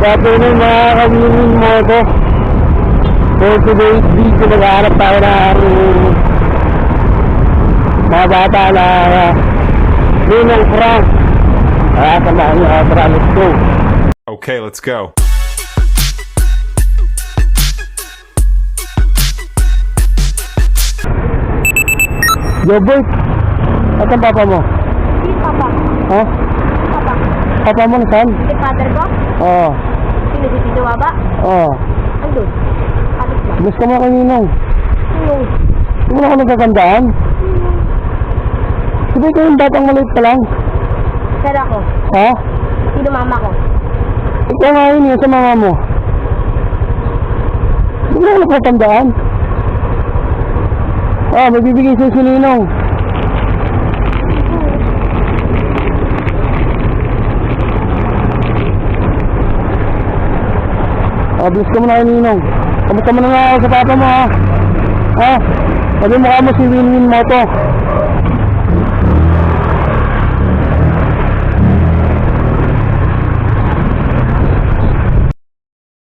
Dati na yung mga kaminin mo ito. For today's video, nag-aarap tayo ng mga bata na Ninong Frank. Kaya samahan niyo ako, tara, let's go. Okay, let's go. Joboy, at ang papa mo? Si Papa. Ha? Papa. Papa mo nasaan? Si father ko? Oo. Sino si Tito Baba? Oo. Andun. Kapit lang. Gusto mo kay Ninong? Sinong? Hindi mo na ako nagkakandaan? Sabi ko yung batang maliit pa lang. Sir ako. Ha? Sino mama ko? Ikaw nga yun yun sa mama mo. Hindi mo na ako nagkakandaan. Ah, may bibigay sa'yo si Ninong. Bless ka muna kay Ninong. Kamusta mo na nga ako sa papa mo, ha? Ha? Sabi mo ka mo si Winwin mo to.